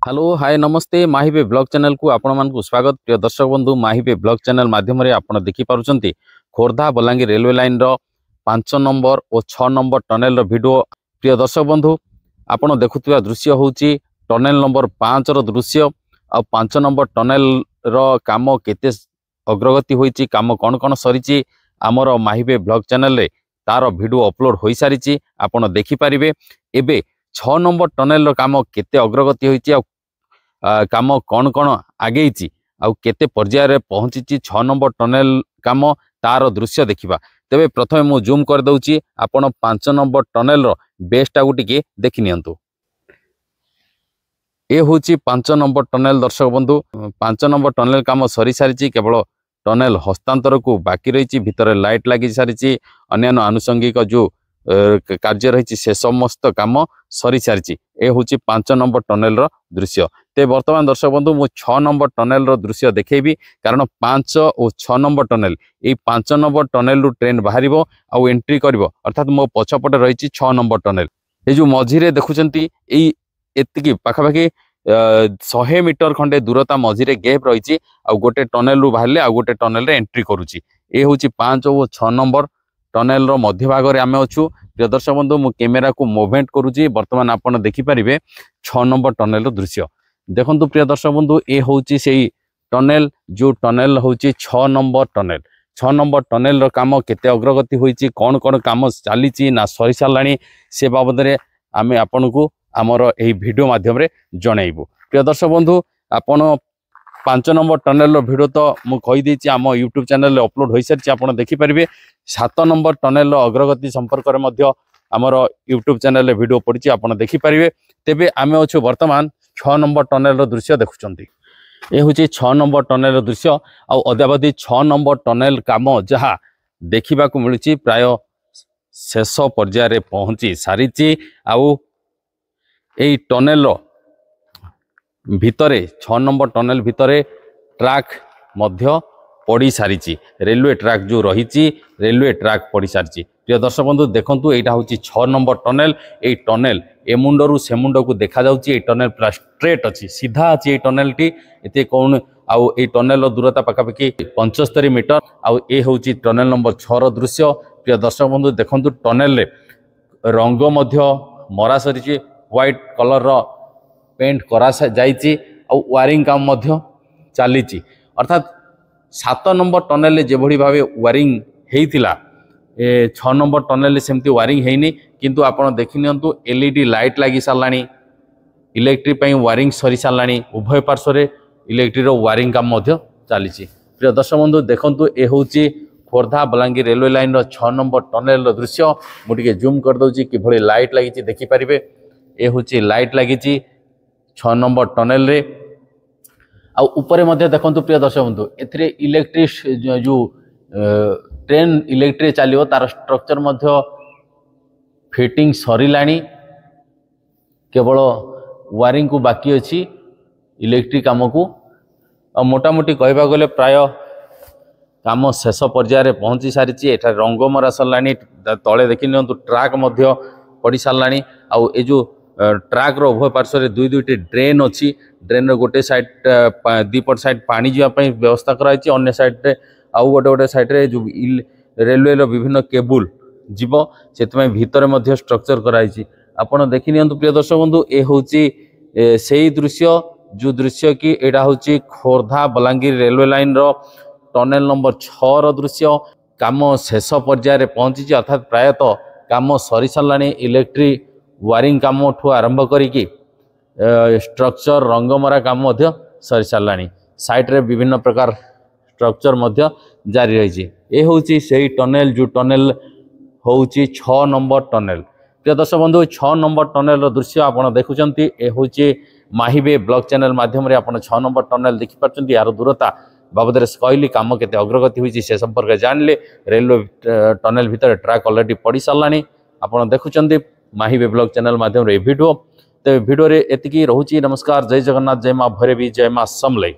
Hello hi नमस्ते माहिबे blog channel को आपण मानकु स्वागत। प्रिय दर्शक बंधु माहिबे ब्लॉग चैनल माध्यम आपण देखि पारुचंती खोर्धा बलांगीर रेलवे लाइन रो 5 नंबर और 6 नंबर टनेल रो वीडियो। प्रिय दर्शक बंधु आपण देखुथिबा दृश्य होउची टनेल नंबर 5 रो दृश्य आ 5 नंबर टनेल रो काम केते अग्रगति होईची, काम कोन कोन सरीची हमर माहिबे ब्लॉग चैनल रे तार वीडियो अपलोड होई सारीची। आपण देखि परिबे एबे 6 नंबर टनेल रो काम केते अग्रगति होईची, काम कौन कौन आगे केते पर्याय रे पहुंची 6 नंबर टनेल काम तार दृश्य देखिबा। तेबे प्रथमे मु जूम कर दउची आपण 5 नंबर टनेल रो बेसटा गुटिके देखि नियंतु। ए होची 5 नंबर टनेल। दर्शक बंधु 5 नंबर टनेल काम सरी सारिची, केवल टनेल हस्तांतर को बाकी रही, भितर लाइट लगी सारी, अन्य आनुषंगिक जो कार्य रही से समस्त काम सरी सारी। ए होची 5 नंबर टनेल रो दृश्य। ते वर्तमान दर्शक बंधु मु 6 नंबर टनेल रो दृश्य देखेबी, कारण 5 और 6 नंबर टनेल ये 5 नंबर टनेल रु ट्रेन बाहर आउ एंट्री करिवो, अर्थात मो पछपटे रही 6 नंबर टनेल। ये जो मझिरे देखुचंती एतिकी पाखापाखि 100 मीटर खंडे दूरता मझिरे गैप रही, गोटे टनेल रु बाहर आ गोटे टनेल रे एंट्री करुची। ये होची 5 और 6 नंबर टनेल रो मध्य भाग रे आमे अछु। प्रिय दर्शक बंधु मु कैमेरा को मूवमेंट करूची, वर्तमान आपण देखि परिबे 6 नंबर टनेल रो दृश्य देखंतु। प्रिय दर्शक बंधु ए होची सेही टनेल, जो टनेल होची 6 नंबर टनेल। 6 नंबर टनेल रो काम केते अग्रगति होईची, कोन कोन काम चालीची ना सरी सारलाणी, से बाबद रे आमे आपण को हमर एही वीडियो माध्यम रे जणाइबो। प्रिय दर्शक बंधु आपण 5 नंबर टनेल रो वीडियो तो मु कहि देछि आम यूट्यूब चैनल रे अपलोड होई सारछि, आपण देखि परिबे। 7 नंबर टनेल रो अग्रगति संपर्क रे मध्य हमर यूट्यूब चैनल रे वीडियो पड़छि, आपण देखि परिबे। तेबे आमे अछु वर्तमान 6 नंबर टनेल रो दृश्य देखुचंती। ए होछि 6 नंबर टनेल रो दृश्य आ अद्यावधि 6 नंबर टनेल काम जहा देखिबा को मिलुछि प्राय शेष पर्याय रे पहुंची सारिछि। आ एई टनेल रो भितरे 6 नंबर टनेल भितरे ट्रैक मध्य पड़ी सारी, रेलवे ट्रैक जो रही रेलवे ट्रैक पड़ी सारी। प्रिय दर्शक बंधु देखंतु एटा होची 6 नंबर टनेल। ए टनेल ए मुंडरू से मुंड को देखा जाउची। ए टनेल पूरा स्ट्रेट अछि, सीधा अछि ए टनेल टी। एते कोन आउ ए टनेल रो दूरता पाखापाखि 75 मीटर। आउ ए होची टनेल नंबर 6 रो दृश्य। प्रिय दर्शक बंधु देखंतु टनेल रे रंग मध्य मरा सरीची, व्हाइट कलर रो पेंट करा जाइची, आउ वायरिंग काम मध्य चालीची। अर्थात 7 नंबर टनेल जे भली भावे वायरिंग हेइतिला, 6 नंबर टनेल सेमती वायरिंग हेइनी, किंतु आपण देखि नियंतु एलईडी लाइट लागी सारलानी, इलेक्ट्रिक पई वायरिंग सरी सारलानी, उभय पार्श्व रे इलेक्ट्रिक रो वायरिंग काम मध्य चालीची। प्रिय दर्शक बंधु देखंतु ए होची खोर्धा बलांगीर रेलवे लाइन रो 6 नंबर टनेल रो दृश्य। मु टिके जूम कर दउची कि भली लाइट लागिची देखि परिबे। ए होची लाइट लागिची 6 नंबर टनेल रे। आ ऊपर मध्य देखंतु प्रिय दर्शक बंधु एथिरे इलेक्ट्रिक जो ट्रेन इलेक्ट्रिक चलियो तार स्ट्रक्चर मध्य फिटिंग सरीलाणी, केवल वायरिंग को बाकी अछि इलेक्ट्रिक काम को। मोटामोटी कहबा गले प्राय काम शेष पर्याय रे पहुंची सारिछि। एठा रंग मरा सरलाणी, तळे देखि नियंतु ट्रैक मध्य पड़ी सरलाणी। आ ए जो ट्रैक रो उभय पार्श्व रे दुईटी ड्रेन अछि। ड्रेन रो गोटे साइड दीपट साइड पानी जीवा पई व्यवस्था कराइछि, अन्य साइड रे आउ गोटे साइड रे जो रेलवे रो विभिन्न केबल जीव सेतमै भीतर मध्य स्ट्रक्चर कराइछि। आपण देखि नियंतु प्रिय दर्शक बंधु ए होछि सेही दृश्य, जो दृश्य कि एडा होछि खोर्धा बलांगीर रेलवे लाइन रो टनेल नंबर 6 रो दृश्य। काम शेष पर्याय रे पहुंची, अर्थात प्रायतः काम सरी सारलाणी। इलेक्ट्रिक वायरिंग काम ठू आरंभ करिकी स्ट्रक्चर रंगमरा काम मध्य सरी सारलाणी। साइड रे विभिन्न प्रकार स्ट्रक्चर मध्य जारी रही। ए होची सेही टनेल, जो टनेल होची 6 नंबर टनेल। प्रिय दर्शक बंधु 6 नंबर टनेल रो दृश्य आपण देखुचंती। ए होची माहिबे ब्लॉग चैनल माध्यम रे आपण 6 नंबर टनेल देखि परचंती। यार दूरता बाबद रे कहली, काम केते अग्रगति होईची से संपर्क जानले। रेलवे टनेल भीतर ट्रैक ऑलरेडी पड़ी सारलाणी। आपण देखुचंती माहिबे ब्लॉग चैनल माध्यम रे वीडियो। ते वीडियो रे एतिकी रहुची। नमस्कार, जय जगन्नाथ, जय मां भैरवी, जय मां समलई।